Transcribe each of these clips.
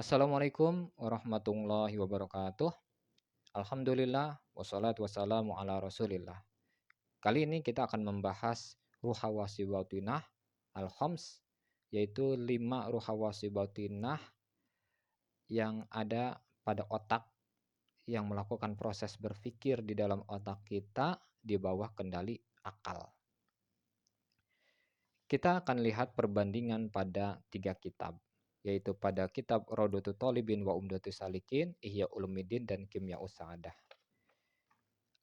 Assalamualaikum warahmatullahi wabarakatuh. Alhamdulillah wassalatu wassalamu ala Rasulillah. Kali ini kita akan membahas ruhawasi batinah al-khams, yaitu 5 ruhawasi batinah yang ada pada otak yang melakukan proses berpikir di dalam otak kita di bawah kendali akal. Kita akan lihat perbandingan pada 3 kitab, yaitu pada kitab Raudatul Thalibin wa Umdatus Salikin, Ihya Ulumuddin dan Qimya'us Sa'adah.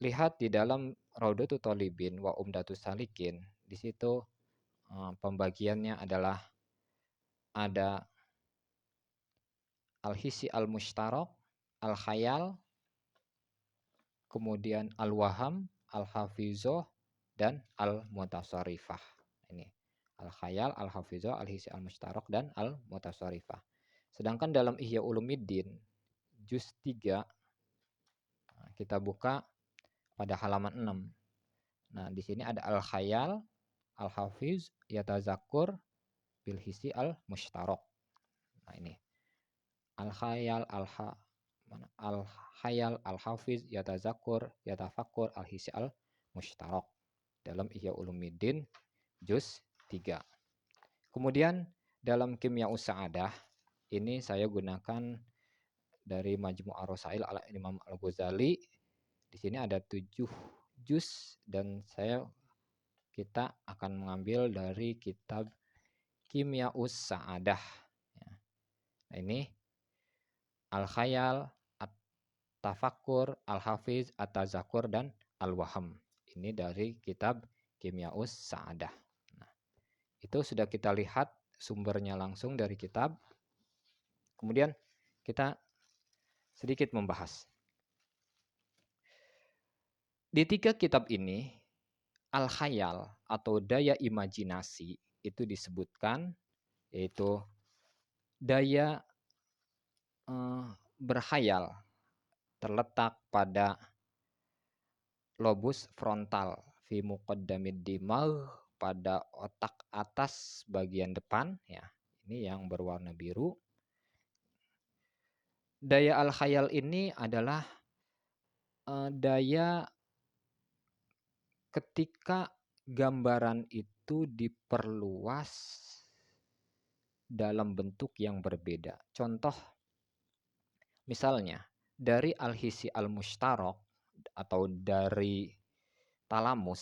Lihat di dalam Raudatul Thalibin wa Umdatus Salikin, di situ pembagiannya adalah ada al-hissi al-mushtarak, al-khayal, kemudian al-waham, al-hafizah, dan al-mutasarrifah. Ini al-khayal, al-hafizah, al-hissi al-mushtarak, dan al-mutasarrifah. Sedangkan dalam Ihya Ulumuddin juz 3 kita buka pada halaman 6. Nah, di sini ada al-khayal, al-hafiz, yatazakkur, bil hissi al-mushtarak. Nah, ini al-khayal, al-khayal, al-hafiz, yatazakkur, yatafakkur, al-hissi al-mushtarak dalam Ihya Ulumuddin juz 3. Kemudian dalam Qimya'us Sa'adah ini saya gunakan dari Majmu' ar-Rasail ala Imam Al-Ghazali. Di sini ada 7 juz dan kita akan mengambil dari kitab Qimya'us Sa'adah. Nah, ini al-khayal, at-tafakkur, al-hafiz, at-tazakur, dan al-waham. Ini dari kitab Qimya'us Sa'adah. Nah, itu sudah kita lihat sumbernya langsung dari kitab. Kemudian kita sedikit membahas. Di 3 kitab ini, al-khayal atau daya imajinasi itu disebutkan, yaitu daya berkhayal terletak pada lobus frontal fi muqaddamid dimagh, pada otak atas bagian depan ya. Ini yang berwarna biru. Daya al-khayal ini adalah daya ketika gambaran itu diperluas dalam bentuk yang berbeda. Contoh misalnya dari al-hissi al-mushtarak atau dari talamus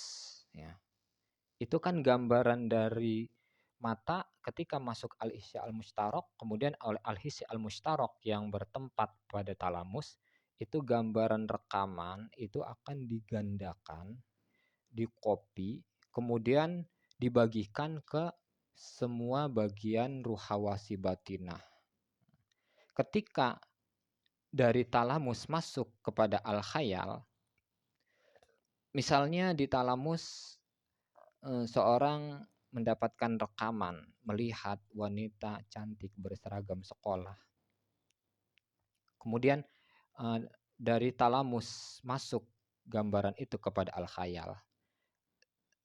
ya. Itu kan gambaran dari mata ketika masuk al-hissi al-mushtarak, kemudian oleh al-hissi al-mushtarak yang bertempat pada talamus, itu gambaran rekaman itu akan digandakan, dikopi, kemudian dibagikan ke semua bagian ruhawasi batinah. Ketika dari talamus masuk kepada al-khayal, misalnya di talamus seorang mendapatkan rekaman melihat wanita cantik berseragam sekolah. Kemudian dari talamus masuk gambaran itu kepada al-khayal.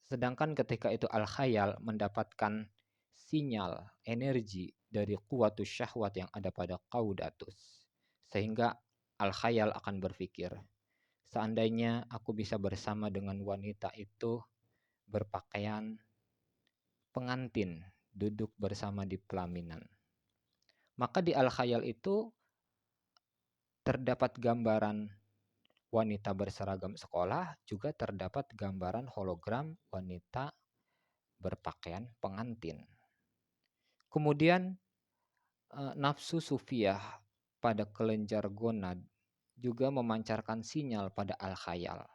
Sedangkan ketika itu al-khayal mendapatkan sinyal energi dari quwwatus syahwat yang ada pada qaudatus, sehingga al-khayal akan berpikir, seandainya aku bisa bersama dengan wanita itu berpakaian pengantin, duduk bersama di pelaminan. Maka di al-khayal itu terdapat gambaran wanita berseragam sekolah, juga terdapat gambaran hologram wanita berpakaian pengantin. Kemudian nafsu sufiyah pada kelenjar gonad juga memancarkan sinyal pada al-khayal.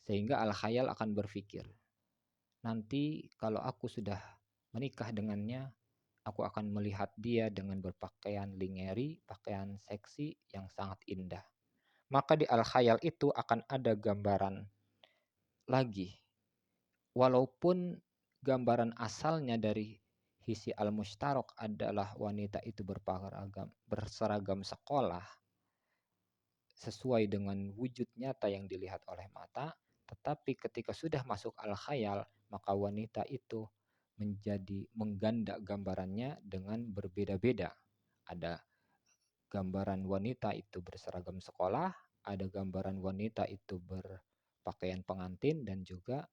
Sehingga al-khayal akan berpikir, nanti kalau aku sudah menikah dengannya, aku akan melihat dia dengan berpakaian lingeri, pakaian seksi yang sangat indah. Maka di al-khayal itu akan ada gambaran lagi. Walaupun gambaran asalnya dari hissi al-mushtarak adalah wanita itu berseragam sekolah sesuai dengan wujud nyata yang dilihat oleh mata, tetapi ketika sudah masuk al-khayal, maka wanita itu menjadi mengganda gambarannya dengan berbeda-beda. Ada gambaran wanita itu berseragam sekolah, ada gambaran wanita itu berpakaian pengantin, dan juga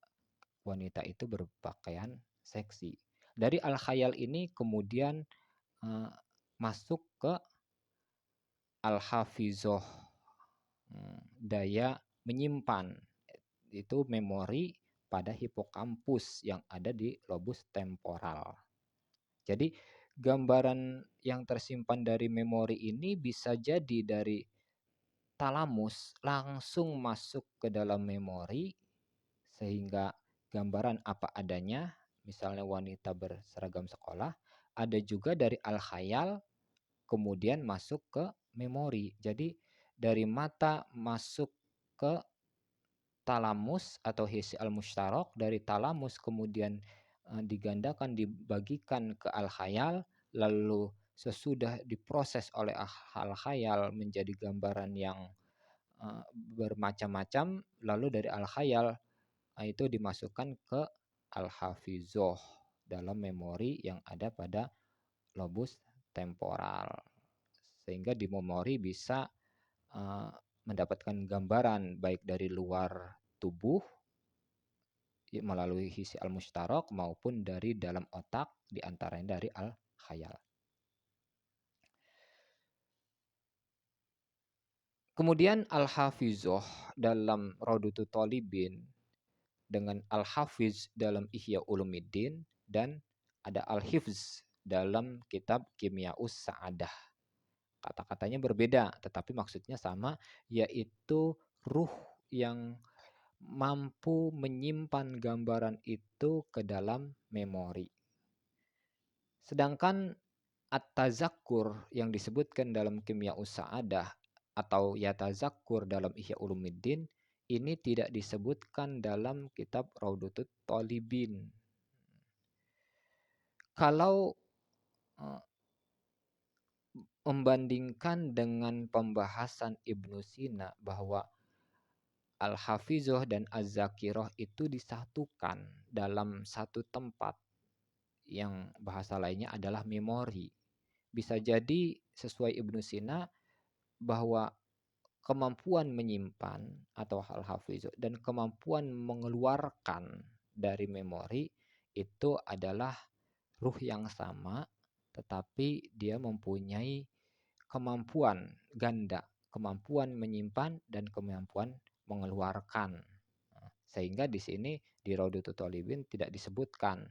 wanita itu berpakaian seksi. Dari al-khayal ini kemudian masuk ke al-hafizoh, daya menyimpan, itu memori pada hipokampus yang ada di lobus temporal. Jadi gambaran yang tersimpan dari memori ini bisa jadi dari talamus langsung masuk ke dalam memori, sehingga gambaran apa adanya, misalnya wanita berseragam sekolah, ada juga dari al-khayal kemudian masuk ke memori. Jadi dari mata masuk ke talamus atau hisi al-musytarok, dari talamus kemudian digandakan, dibagikan ke al-khayal, lalu sesudah diproses oleh al-khayal menjadi gambaran yang bermacam-macam, lalu dari al-khayal itu dimasukkan ke al-hafizoh dalam memori yang ada pada lobus temporal. Sehingga di memori bisa mendapatkan gambaran baik dari luar tubuh melalui hisi al-musytarok maupun dari dalam otak, diantaranya dari al-khayal. Kemudian al-hafizoh dalam Raudatul Thalibin dengan al-hafiz dalam Ihya Ulumuddin, dan ada al-hifz dalam kitab Kimyaus Sa'adah. Kata-katanya berbeda tetapi maksudnya sama, yaitu ruh yang mampu menyimpan gambaran itu ke dalam memori. Sedangkan at-tazakkur yang disebutkan dalam Kimyaus Sa'adah atau yatazakkur dalam Ihya Ulumuddin ini tidak disebutkan dalam kitab Raudatul Thalibin. Kalau membandingkan dengan pembahasan Ibnu Sina bahwa al-hafizoh dan az-zakiroh itu disatukan dalam satu tempat, yang bahasa lainnya adalah memori. Bisa jadi sesuai Ibnu Sina bahwa kemampuan menyimpan atau al-hafizoh dan kemampuan mengeluarkan dari memori itu adalah ruh yang sama, tetapi dia mempunyai kemampuan ganda, kemampuan menyimpan dan kemampuan mengeluarkan. Sehingga di sini di Raudatul Thalibin tidak disebutkan